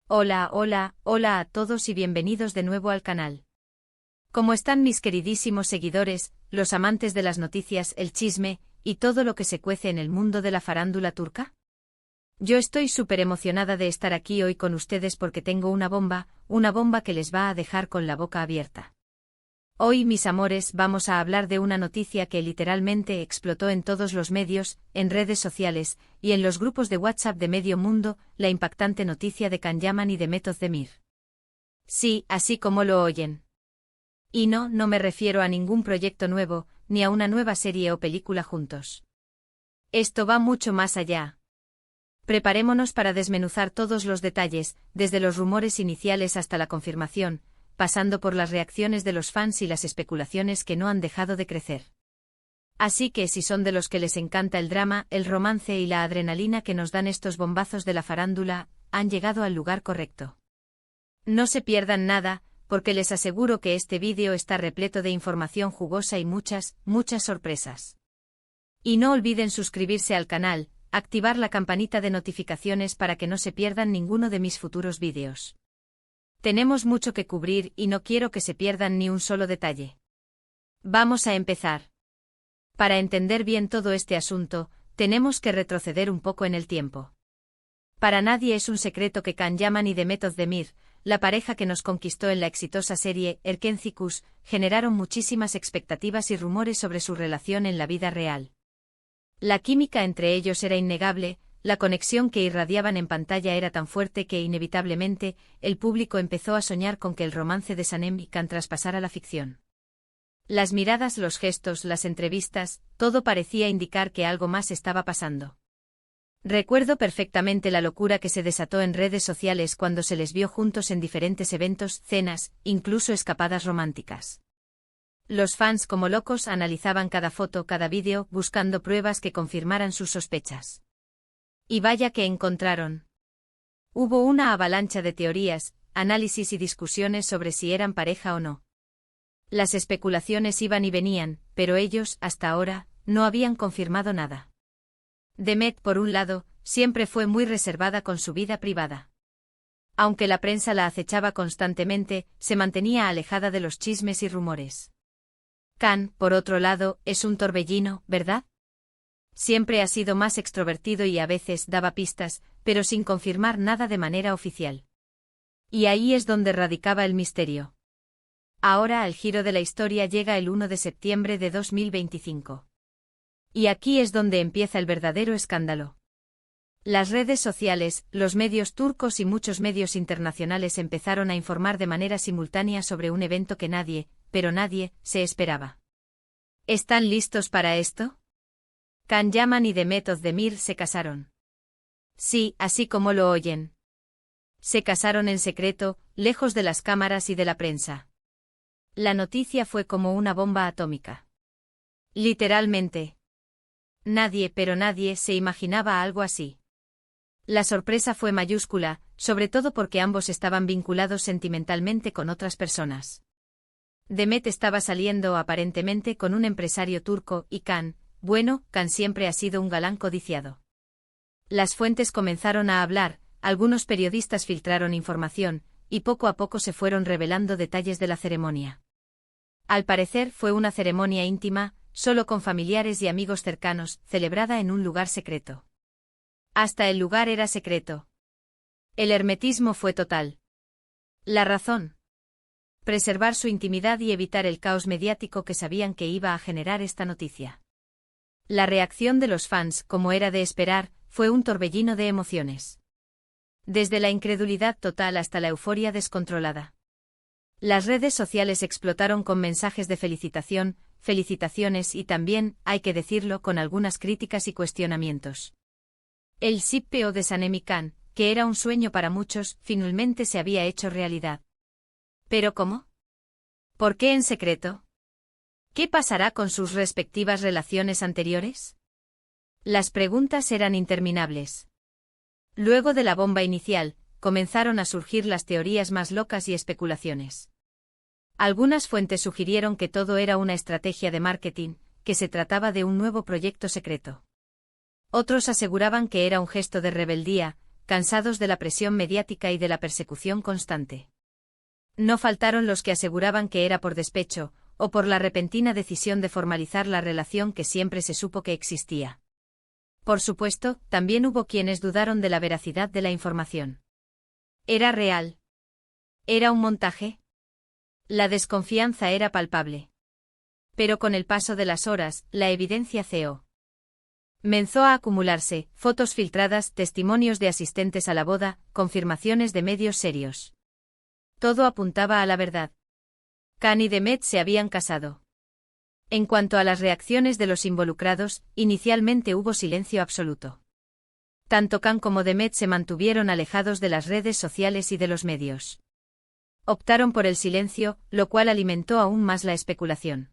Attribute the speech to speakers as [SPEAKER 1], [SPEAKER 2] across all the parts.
[SPEAKER 1] Hola, hola, hola a todos y bienvenidos de nuevo al canal. ¿Cómo están mis queridísimos seguidores, los amantes de las noticias, el chisme, y todo lo que se cuece en el mundo de la farándula turca? Yo estoy súper emocionada de estar aquí hoy con ustedes porque tengo una bomba que les va a dejar con la boca abierta. Hoy, mis amores, vamos a hablar de una noticia que literalmente explotó en todos los medios, en redes sociales, y en los grupos de WhatsApp de medio mundo, la impactante noticia de Can Yaman y Demet Özdemir. Sí, así como lo oyen. Y no me refiero a ningún proyecto nuevo, ni a una nueva serie o película juntos. Esto va mucho más allá. Preparémonos para desmenuzar todos los detalles, desde los rumores iniciales hasta la confirmación, pasando por las reacciones de los fans y las especulaciones que no han dejado de crecer. Así que si son de los que les encanta el drama, el romance y la adrenalina que nos dan estos bombazos de la farándula, han llegado al lugar correcto. No se pierdan nada, porque les aseguro que este vídeo está repleto de información jugosa y muchas sorpresas. Y no olviden suscribirse al canal, activar la campanita de notificaciones para que no se pierdan ninguno de mis futuros vídeos. Tenemos mucho que cubrir y no quiero que se pierdan ni un solo detalle. Vamos a empezar. Para entender bien todo este asunto, tenemos que retroceder un poco en el tiempo. Para nadie es un secreto que Can Yaman y Demet Özdemir, la pareja que nos conquistó en la exitosa serie Erkenci, generaron muchísimas expectativas y rumores sobre su relación en la vida real. La química entre ellos era innegable. La conexión que irradiaban en pantalla era tan fuerte que inevitablemente, el público empezó a soñar con que el romance de Sanem y Can traspasara la ficción. Las miradas, los gestos, las entrevistas, todo parecía indicar que algo más estaba pasando. Recuerdo perfectamente la locura que se desató en redes sociales cuando se les vio juntos en diferentes eventos, cenas, incluso escapadas románticas. Los fans como locos analizaban cada foto, cada vídeo, buscando pruebas que confirmaran sus sospechas. Y vaya que encontraron. Hubo una avalancha de teorías, análisis y discusiones sobre si eran pareja o no. Las especulaciones iban y venían, pero ellos, hasta ahora, no habían confirmado nada. Demet, por un lado, siempre fue muy reservada con su vida privada. Aunque la prensa la acechaba constantemente, se mantenía alejada de los chismes y rumores. Can, por otro lado, es un torbellino, ¿verdad? Siempre ha sido más extrovertido y a veces daba pistas, pero sin confirmar nada de manera oficial. Y ahí es donde radicaba el misterio. Ahora el giro de la historia llega el 1 de septiembre de 2025. Y aquí es donde empieza el verdadero escándalo. Las redes sociales, los medios turcos y muchos medios internacionales empezaron a informar de manera simultánea sobre un evento que nadie, pero nadie, se esperaba. ¿Están listos para esto? Can Yaman y Demet Özdemir se casaron. Sí, así como lo oyen. Se casaron en secreto, lejos de las cámaras y de la prensa. La noticia fue como una bomba atómica. Literalmente. Nadie, pero nadie, se imaginaba algo así. La sorpresa fue mayúscula, sobre todo porque ambos estaban vinculados sentimentalmente con otras personas. Demet estaba saliendo aparentemente con un empresario turco y Can siempre ha sido un galán codiciado. Las fuentes comenzaron a hablar, algunos periodistas filtraron información, y poco a poco se fueron revelando detalles de la ceremonia. Al parecer fue una ceremonia íntima, solo con familiares y amigos cercanos, celebrada en un lugar secreto. Hasta el lugar era secreto. El hermetismo fue total. La razón: preservar su intimidad y evitar el caos mediático que sabían que iba a generar esta noticia. La reacción de los fans, como era de esperar, fue un torbellino de emociones. Desde la incredulidad total hasta la euforia descontrolada. Las redes sociales explotaron con mensajes de felicitación, felicitaciones y también, hay que decirlo, con algunas críticas y cuestionamientos. El shippeo de Sanem y Can, que era un sueño para muchos, finalmente se había hecho realidad. ¿Pero cómo? ¿Por qué en secreto? ¿Qué pasará con sus respectivas relaciones anteriores? Las preguntas eran interminables. Luego de la bomba inicial, comenzaron a surgir las teorías más locas y especulaciones. Algunas fuentes sugirieron que todo era una estrategia de marketing, que se trataba de un nuevo proyecto secreto. Otros aseguraban que era un gesto de rebeldía, cansados de la presión mediática y de la persecución constante. No faltaron los que aseguraban que era por despecho, o por la repentina decisión de formalizar la relación que siempre se supo que existía. Por supuesto, también hubo quienes dudaron de la veracidad de la información. ¿Era real? ¿Era un montaje? La desconfianza era palpable. Pero con el paso de las horas, la evidencia comenzó a acumularse, fotos filtradas, testimonios de asistentes a la boda, confirmaciones de medios serios. Todo apuntaba a la verdad. Khan y Demet se habían casado. En cuanto a las reacciones de los involucrados, inicialmente hubo silencio absoluto. Tanto Khan como Demet se mantuvieron alejados de las redes sociales y de los medios. Optaron por el silencio, lo cual alimentó aún más la especulación.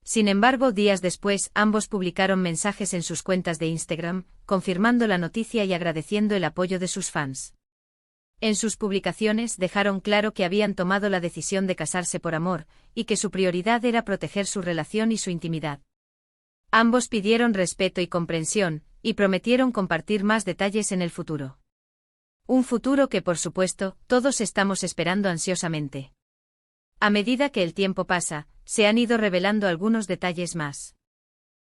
[SPEAKER 1] Sin embargo, días después, ambos publicaron mensajes en sus cuentas de Instagram, confirmando la noticia y agradeciendo el apoyo de sus fans. En sus publicaciones dejaron claro que habían tomado la decisión de casarse por amor, y que su prioridad era proteger su relación y su intimidad. Ambos pidieron respeto y comprensión, y prometieron compartir más detalles en el futuro. Un futuro que, por supuesto, todos estamos esperando ansiosamente. A medida que el tiempo pasa, se han ido revelando algunos detalles más.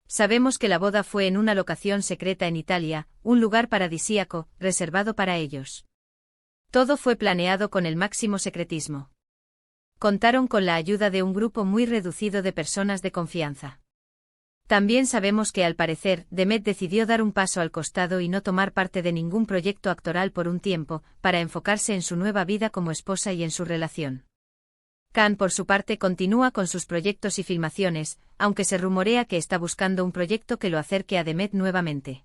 [SPEAKER 1] Sabemos que la boda fue en una locación secreta en Italia, un lugar paradisíaco, reservado para ellos. Todo fue planeado con el máximo secretismo. Contaron con la ayuda de un grupo muy reducido de personas de confianza. También sabemos que al parecer, Demet decidió dar un paso al costado y no tomar parte de ningún proyecto actoral por un tiempo, para enfocarse en su nueva vida como esposa y en su relación. Khan, por su parte, continúa con sus proyectos y filmaciones, aunque se rumorea que está buscando un proyecto que lo acerque a Demet nuevamente.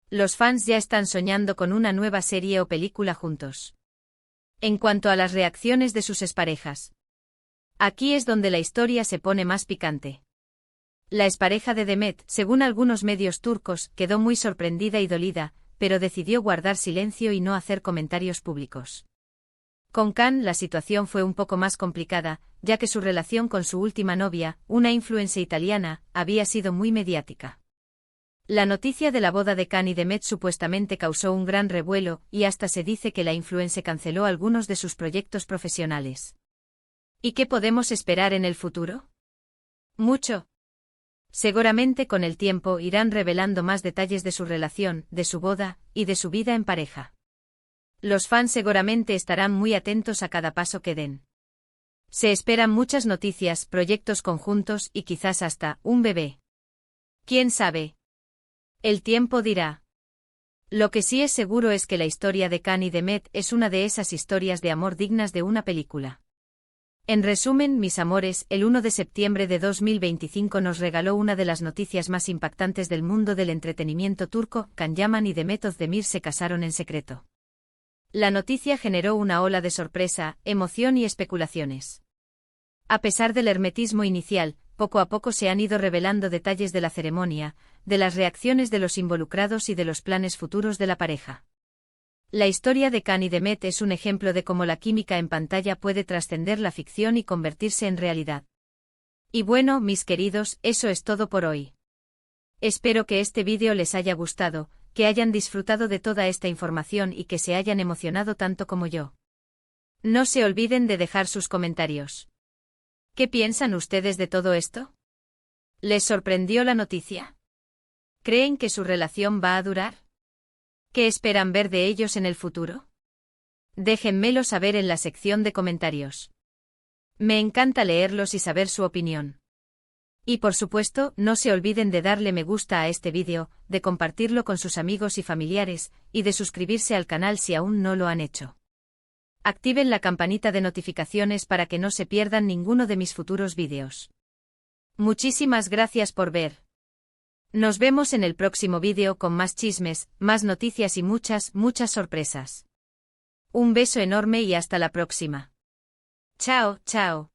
[SPEAKER 1] Los fans ya están soñando con una nueva serie o película juntos. En cuanto a las reacciones de sus exparejas, aquí es donde la historia se pone más picante. La expareja de Demet, según algunos medios turcos, quedó muy sorprendida y dolida, pero decidió guardar silencio y no hacer comentarios públicos. Con Khan la situación fue un poco más complicada, ya que su relación con su última novia, una influencer italiana, había sido muy mediática. La noticia de la boda de Khan y Demet supuestamente causó un gran revuelo, y hasta se dice que la influencer canceló algunos de sus proyectos profesionales. ¿Y qué podemos esperar en el futuro? Mucho. Seguramente con el tiempo irán revelando más detalles de su relación, de su boda, y de su vida en pareja. Los fans seguramente estarán muy atentos a cada paso que den. Se esperan muchas noticias, proyectos conjuntos y quizás hasta un bebé. ¿Quién sabe? El tiempo dirá. Lo que sí es seguro es que la historia de Khan y Demet es una de esas historias de amor dignas de una película. En resumen, mis amores, el 1 de septiembre de 2025 nos regaló una de las noticias más impactantes del mundo del entretenimiento turco. Can Yaman y Demet Özdemir se casaron en secreto. La noticia generó una ola de sorpresa, emoción y especulaciones. A pesar del hermetismo inicial, poco a poco se han ido revelando detalles de la ceremonia, de las reacciones de los involucrados y de los planes futuros de la pareja. La historia de Khan y Demet es un ejemplo de cómo la química en pantalla puede trascender la ficción y convertirse en realidad. Y bueno, mis queridos, eso es todo por hoy. Espero que este vídeo les haya gustado, que hayan disfrutado de toda esta información y que se hayan emocionado tanto como yo. No se olviden de dejar sus comentarios. ¿Qué piensan ustedes de todo esto? ¿Les sorprendió la noticia? ¿Creen que su relación va a durar? ¿Qué esperan ver de ellos en el futuro? Déjenmelo saber en la sección de comentarios. Me encanta leerlos y saber su opinión. Y por supuesto, no se olviden de darle me gusta a este vídeo, de compartirlo con sus amigos y familiares, y de suscribirse al canal si aún no lo han hecho. Activen la campanita de notificaciones para que no se pierdan ninguno de mis futuros vídeos. Muchísimas gracias por ver. Nos vemos en el próximo vídeo con más chismes, más noticias y muchas sorpresas. Un beso enorme y hasta la próxima. Chao, chao.